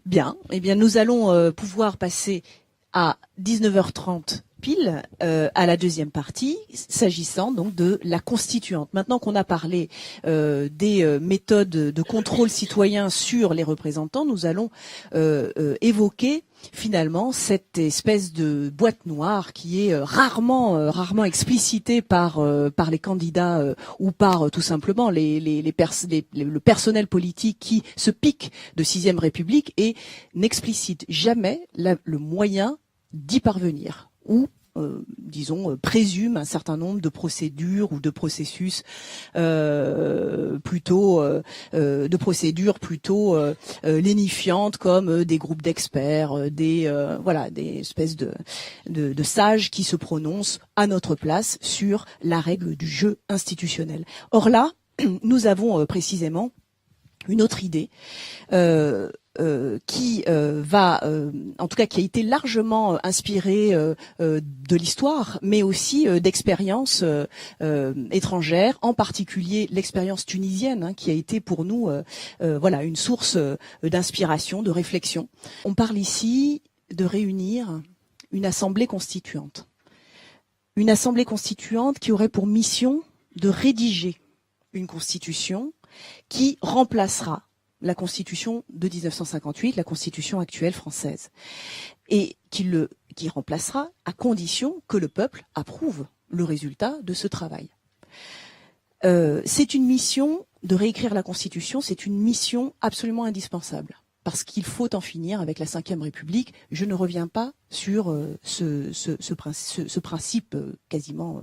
Bien, eh bien nous allons pouvoir passer à 19h30 pile à la deuxième partie, s'agissant donc de la constituante. Maintenant qu'on a parlé des méthodes de contrôle citoyen sur les représentants, nous allons évoquer finalement cette espèce de boîte noire qui est rarement explicitée par les candidats ou par tout simplement le personnel politique qui se pique de 6e République et n'explicite jamais le moyen d'y parvenir ou disons, présume un certain nombre de procédures ou de processus plutôt lénifiantes, comme des groupes d'experts, des espèces de sages qui se prononcent à notre place sur la règle du jeu institutionnel. Or là, nous avons précisément une autre idée qui a été largement inspirée de l'histoire, mais aussi d'expériences étrangères, en particulier l'expérience tunisienne, qui a été pour nous une source d'inspiration, de réflexion. On parle ici de réunir une assemblée constituante. Une assemblée constituante qui aurait pour mission de rédiger une constitution qui remplacera la Constitution de 1958, la Constitution actuelle française, et qui remplacera à condition que le peuple approuve le résultat de ce travail. C'est une mission de réécrire la Constitution, c'est une mission absolument indispensable, parce qu'il faut en finir avec la Ve République. Je ne reviens pas sur ce principe quasiment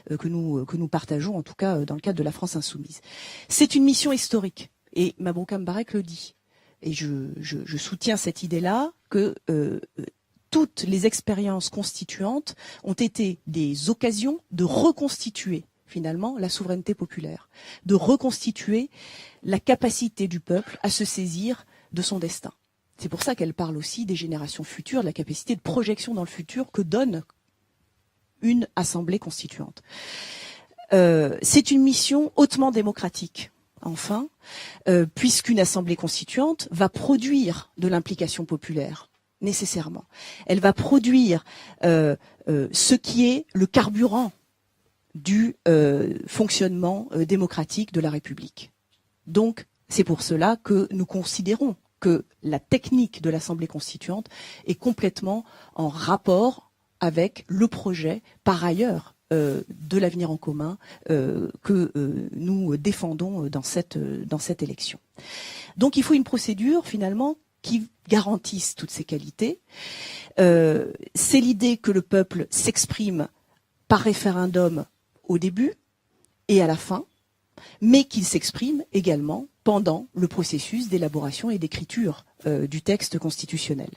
que nous partageons, en tout cas dans le cadre de la France insoumise. C'est une mission historique. Et Mabrouk Mbarek le dit, et je soutiens cette idée-là, que toutes les expériences constituantes ont été des occasions de reconstituer finalement la souveraineté populaire, de reconstituer la capacité du peuple à se saisir de son destin. C'est pour ça qu'elle parle aussi des générations futures, de la capacité de projection dans le futur que donne une assemblée constituante. C'est une mission hautement démocratique. Enfin, puisqu'une assemblée constituante va produire de l'implication populaire, nécessairement. Elle va produire ce qui est le carburant du fonctionnement démocratique de la République. Donc, c'est pour cela que nous considérons que la technique de l'assemblée constituante est complètement en rapport avec le projet, par ailleurs, de l'avenir en commun que nous défendons dans cette élection. Donc il faut une procédure finalement qui garantisse toutes ces qualités. C'est l'idée que le peuple s'exprime par référendum au début et à la fin, mais qu'il s'exprime également pendant le processus d'élaboration et d'écriture du texte constitutionnel.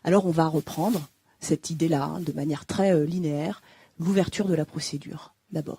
Alors on va reprendre cette idée-là de manière très linéaire, l'ouverture de la procédure, d'abord.